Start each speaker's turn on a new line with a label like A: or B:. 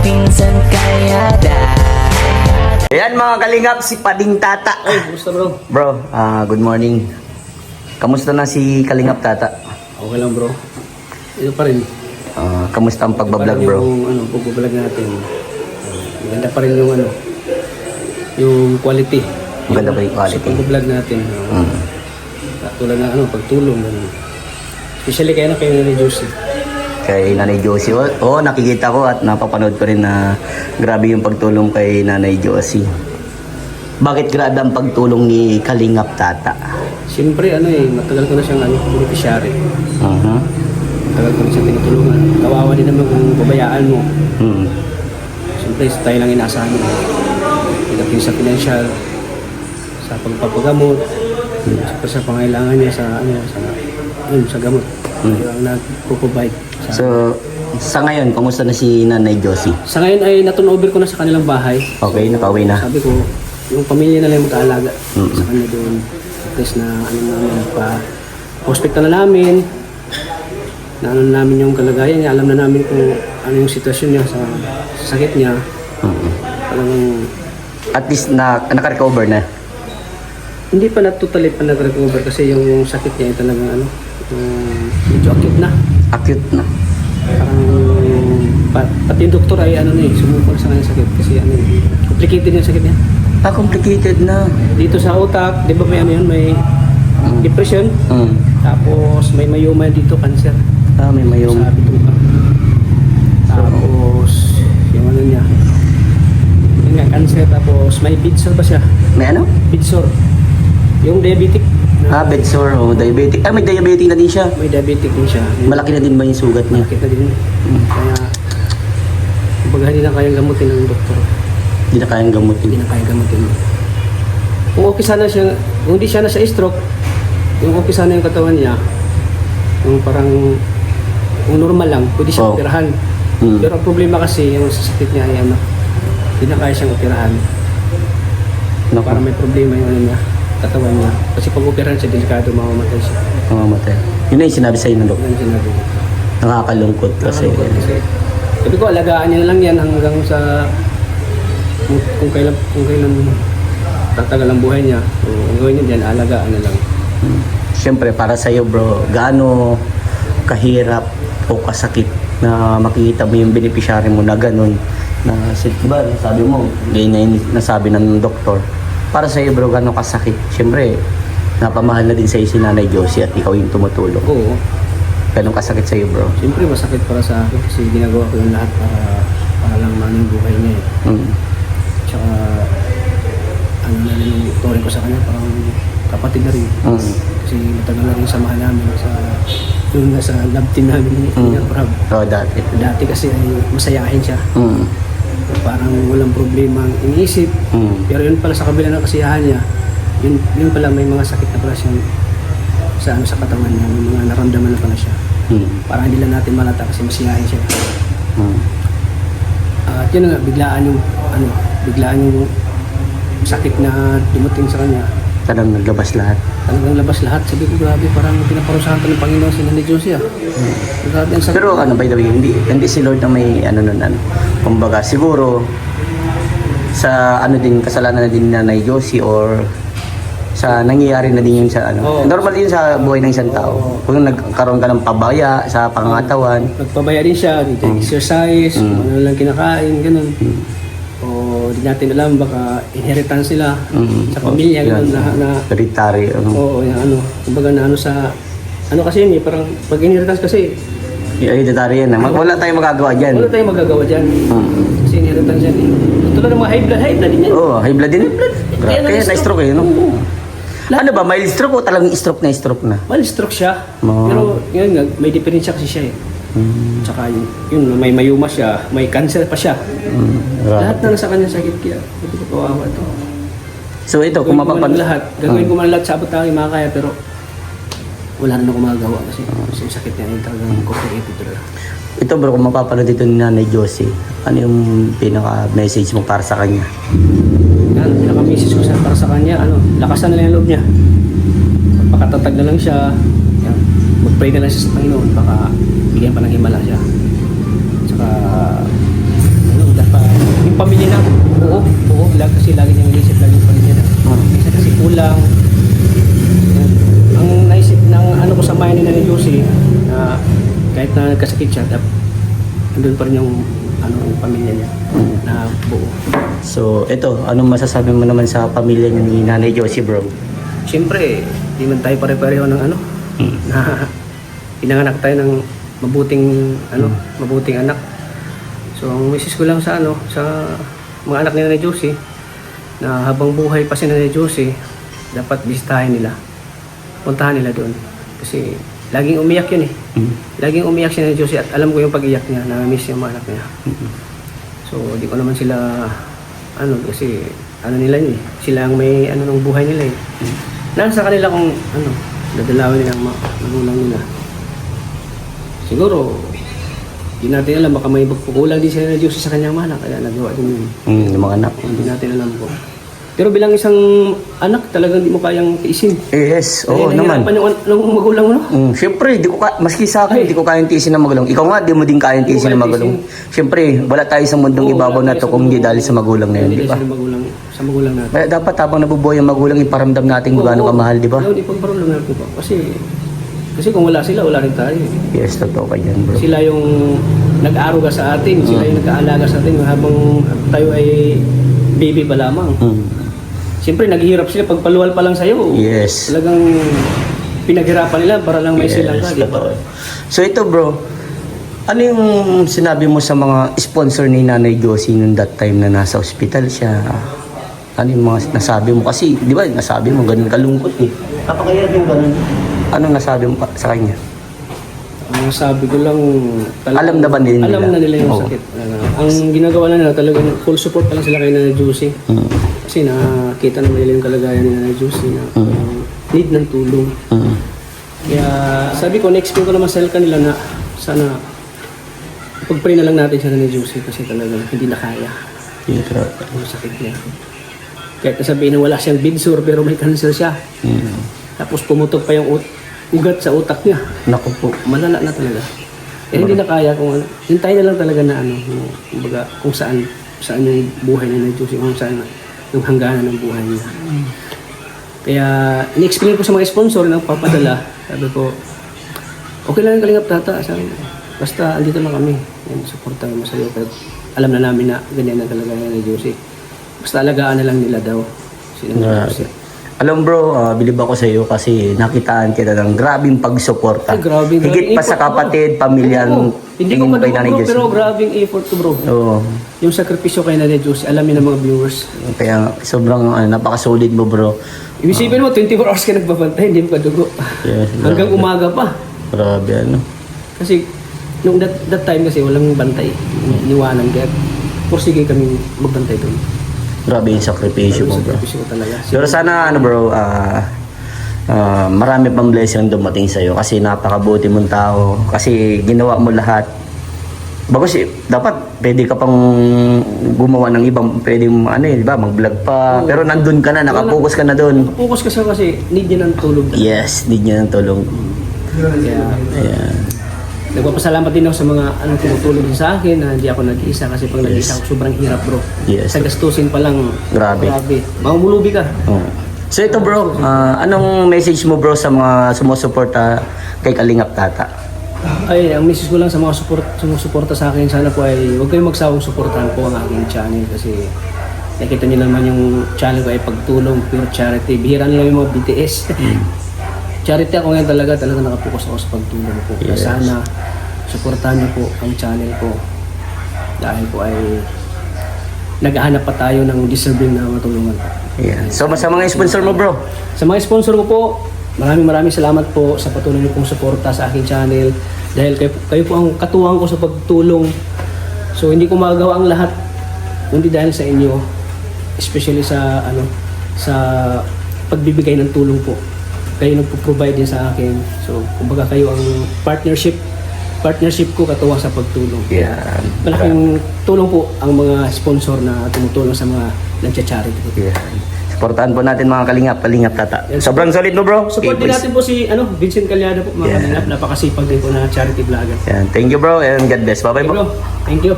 A: minsan kaya
B: Ayan mga kalingap, si Pading Tata.
C: Ay, kumusta bro?
B: Bro, good morning. Kamusta na si Kalingap Tata?
C: Okay lang bro. Ito pa rin.
B: Kamusta ang pagbablog bro?
C: Yung pagbablog natin. Maganda pa rin yung yung quality.
B: Maganda pa yung quality.
C: Sa pagbablog natin. Tulad na pagtulong. Especially kaya na kayo ni Josie.
B: Kay Nanay Josie. Nakikita ko at napapanood ko rin na grabe yung pagtulong kay Nanay Josie. Bakit grabe ang pagtulong ni Kalingap Tata?
C: Siyempre matagal ko na siyang beneficiary.
B: Uh-huh.
C: Matagal ko na siyang tinutulungan. Kawawa din naman kung babayaan mo. Siyempre tayo lang inaasahan mo. Pagdating sa financial, sa pagpapagamot, sa pangailangan niya sa gamot. Yung nagpo-provide.
B: So, sa ngayon, kamusta na si Nanay Josie?
C: Sa ngayon ay na-turnover ko na sa kanilang bahay.
B: Okay, napauwi na.
C: Sabi ko, yung pamilya na lang mag-aalaga sa kanya doon. At least na namin pa-hospital na namin. Na namin yung kalagayan niya. Alam na namin kung ano yung sitwasyon niya sa sakit niya. Talagang
B: At least naka-recover na.
C: hindi pa na totally pa nag-recover kasi yung sakit niya ay talagang medyo acute na.
B: Acute na.
C: Parang pati yung doktor ay sumupol sa kanyang sakit kasi complicated yung sakit niya.
B: Complicated na.
C: Dito sa utak, di ba may may depression, tapos may mayoma dito, cancer.
B: May mayoma.
C: Sa bituka. Tapos yung niya, yun nga, cancer, tapos may bedsore pa siya.
B: May ano?
C: Bedsore. Yung diabetic.
B: Bedsore. Diabetic. May diabetic na din siya.
C: May diabetic din siya.
B: Malaki na din ba yung sugat niya?
C: Malaki na din. Kaya, kumbaga hindi na kayang gamutin ng doktor.
B: Hindi na kayang gamutin.
C: Hindi na kayang gamutin. Kung okay sana siya, kung hindi siya na sa stroke, yung okay sana yung katawan niya, yung parang, kung normal lang, pwede siya operahan. Pero ang problema kasi, yung sakit niya ay hindi na kaya siyang operahan. Parang may problema yung niya, katawan niya. Kasi pag operahan siya, delikado, mamamatay siya.
B: Mamamatay. Yun na yung sinabi sa'yo ng doktor.
C: Yan ang sinabi ko.
B: Nakakalungkot kasi.
C: Sabi ko, alagaan niya na lang yan hanggang sa kung kailan tatagal ang buhay niya. So, ang gawin niya dyan, alagaan na lang.
B: Siyempre, para sa'yo bro, gaano kahirap o kasakit na makikita mo yung beneficiary mo na ganun. Diba, sabi mo, ganyan yung nasabi ng doktor. Para sa'yo bro, gaano kasakit? Siyempre, napamahal na din sa'yo si Nanay Josie at ikaw yung tumutulong.
C: Oo.
B: Ganun kasakit sa'yo bro?
C: Siyempre, masakit para sa akin kasi ginagawa ko yung lahat para lang yung buhay niya eh. Tsaka, na yung turing ko sa kanya, parang kapatid na rin. Kasi matagal na rin samahan namin yung nasa lab team namin ni Rob.
B: Dati.
C: Dati kasi ay masayahin siya. Parang walang problema ang iniisip. Pero yun pala sa kabila ng kasiyahan niya, yun pala may mga sakit na pala siya sa katawan niya, may mga naramdaman na pala siya. Parang hindi lang natin malata kasi masiyahin siya. At yun nga, biglaan yung sakit na dumating sa kanya.
B: Talagang naglabas lahat.
C: Talagang labas lahat. Sabi ko, grabe, parang pinaparusahan ka ng Panginoon si Nanay Josie Grabe ang sakit.
B: Pero by the way, hindi si Lord na may kumbaga siguro sa din kasalanan na din ni Nanay Josie or sa nangyayari na din yun sa normal din sa buhay ng isang tao. Kung nagkaroon ka ng pabaya sa pangangatawan.
C: Nagpabaya din siya, exercise, ano lang kinakain, ganun. O hindi natin alam, baka inheritance sila sa pamilya, ganun na
B: hereditary.
C: Oo, kumbaga sa kasi yun parang pag inheritance kasi
B: hereditary yan. Wala tayong magagawa dyan.
C: Wala tayong magagawa dyan. Kasi inheritance yan eh. Tulad ng mga high blood din yan.
B: Oo, high blood din. Kaya na-stroke no? Ano ba, mild stroke o talagang stroke na?
C: Mild stroke siya. Pero yun nga, may diferensya kasi siya eh. Tsaka yun, may mayuma siya, may cancer pa siya. Lahat na sa kanya sakit kaya. Ito ko kawawa ito.
B: So ito, kung
C: lahat, gagawin ko man lahat sa abot na aking makakaya pero wala rin ako magagawa kasi yung sakit niya yung talagang complicated talaga.
B: Ito bro, kung mapapanood dito ni Nanay Josie, ano yung pinaka-message mo para sa kanya?
C: Yan, pinaka-message ko para sa kanya, lakasan na lang yung loob niya. Pagpakatatag na lang siya, yan, mag-pray na lang siya sa Panginoon, baka bigyan pa ng himala siya. Tsaka, pamilya na. Oo. Kasi lagi niyang inisip lagi yung pamilya na. Minsan kasi kulang. Yan. Ang naisip ng ano ko sa mind ni Josie na kahit na nagkasakit siya, andun pa rin yung yung pamilya niya na buo.
B: So, ito, anong masasabi mo naman sa pamilya niyo ni Nanay Josie, bro?
C: Siyempre, di man tayo pare-pareho ng na pinanganak tayo ng mabuting anak. So, ang misis ko lang sa sa mga anak ni Nanay Josie, na habang buhay pa si Nanay Josie, dapat bisitahin nila. Puntahan nila doon. Kasi laging umiyak yun Laging umiyak si Nanay Josie at alam ko yung pag-iyak niya, na-miss yung mga anak niya. So, di ko naman sila, kasi nila yun sila ang may ng buhay nila Nasa kanila kung dadalawin nila ang magulang nila. Siguro, di natin alam, baka may pagkukulang din si Nanay Josie sa kanyang mana, kaya nagawa din yun.
B: Yung mga anak.
C: Hindi natin alam ko. Pero bilang isang anak, talagang di mo kayang tiisin.
B: Yes, oo naman.
C: Nahihirapan yung magulang mo, no?
B: Siyempre, maski sa akin, di ko kayang tiisin ng magulang. Ikaw nga, di mo din kayang tiisin ng magulang. Siyempre, wala tayo sa mundong ibabaw na to kung hindi dahil sa magulang na yun, di ba?
C: Sa magulang natin.
B: Kaya dapat habang nabubuhay ang magulang, iparamdam natin kung gaano kamahal, di ba?
C: Oo, ipaparamdam natin po. Kasi kung wala sila, wala rin tayo.
B: Yes, totoo ka dyan, bro.
C: Sila yung nag-aaruga sa atin, sila yung nag-aalaga sa atin habang tayo ay baby pa lamang. Siyempre, naghihirap sila pag paluwal pa lang sa'yo.
B: Yes.
C: Talagang pinaghirapan nila para lang may silang ka, di ba?
B: So ito, bro, ano yung sinabi mo sa mga sponsor ni Nanay Josie nung that time na nasa ospital siya? Ano yung mga nasabi mo? Kasi, di ba, nasabi mo, ganun kalungkot Napakahirap yung ganun. Anong nasabi mo sa kanya?
C: Ang sabi ko lang,
B: alam na ba nila?
C: Alam na nila yung sakit. Ang ginagawa na nila, talagang full support pa lang sila kay Nanay Josie. Kasi nakita naman nila yung kalagayan ni Nanay Josie na need ng tulong. Kaya sabi ko, na-explain ko naman sa kanila na sana pag-pray na lang natin sa Nanay Josie kasi talagang hindi na kaya. Yung sakit niya. Kahit nasabihin na wala siyang binsur pero may cancer siya. Tapos pumutok pa yung ugat sa utak niya.
B: Naku po.
C: Malala na talaga. Hindi na kaya kung hintayin na lang talaga na kumbaga kung saan yung buhay ni Nanay Josie, kung saan yung hangganan ng buhay niya. Kaya ni-explain ko sa mga sponsor na papadala. Sabi ko, okay lang yung Kalingap Tata. Sabi ko, basta andito lang kami. Supportan mo sa'yo. Pero alam na namin na ganyan ang kalagayan ni Nanay Josie. Basta alagaan na lang nila daw.
B: Alam bro, bilib ako sa iyo kasi nakitaan kita ng grabing pagsuporta. Higit pa sa kapatid, pamilyang
C: hindi ko madugog bro, pero grabing effort ko bro.
B: Oo.
C: Yung sakripisyo kay Nanay Josie, alamin ng mga viewers.
B: Kaya sobrang napaka-solid mo bro.
C: Ibisipin mo, 24 hours ka nagbabantay, hindi mo kadugo.
B: Yes,
C: hanggang umaga pa.
B: Grabe
C: Kasi nung that time kasi walang bantay. Niwanan kaya pursige kami magbantay doon.
B: Grabe yung sakripisyo mo bro.
C: Talaga.
B: Pero sana bro, marami pang blessing dumating sa'yo kasi napakabuti mong tao. Kasi ginawa mo lahat. Bagos dapat pwede ka pang gumawa ng ibang, pwede mo di ba, mag-vlog pa. Pero nandun ka na, nakapokus ka na doon.
C: Nakapokus kasi need niya ng tulong.
B: Yes, need niya ng tulong.
C: Kaya, nagpapasalamat din ako sa mga tumutulong din sa akin na hindi ako nag-iisa kasi pag nag-iisa ako sobrang hirap bro.
B: Yes.
C: Sa gastusin pa lang.
B: Grabe.
C: Mamulubi ka.
B: So ito bro, anong message mo bro sa mga sumusuporta kay Kalingap Tata?
C: Ay, ang message ko lang sa mga sumusuporta sa akin, sana po ay huwag kayong magsawang suportahan po ang aking channel kasi nakita niyo naman yung channel ko ay pagtulong, pure charity. Bihira nila yung mga BTS. Charity ako ngayon talaga nakapokus ako sa pagtulong po. Yes. Sana suportahan niyo po ang channel ko dahil po ay naghahanap pa tayo ng deserving na matulungan po.
B: Yeah. So sa mga sponsor mo bro?
C: Sa mga sponsor ko po, maraming salamat po sa patuloy niyo pong suporta sa aking channel dahil kayo po ang katuwang ko sa pagtulong. So hindi ko magagawa ang lahat kundi dahil sa inyo, especially sa sa pagbibigay ng tulong po. Kayo nagpo-provide din sa akin. So, kumbaga kayo ang partnership ko katuwa sa pagtulong.
B: Yeah.
C: Malaking tulong po ang mga sponsor na tumutulong sa mga nagcha-charity.
B: Yeah. Supportahan po natin mga Kalingap Tata.
C: Yes.
B: Sobrang solid mo bro.
C: Support din natin po si Vincent Calyada po mga Kalingap. Napakasipag din po na charity vlogger.
B: Yeah. Thank you bro and God bless. Bye-bye
C: Okay, bro. Thank you.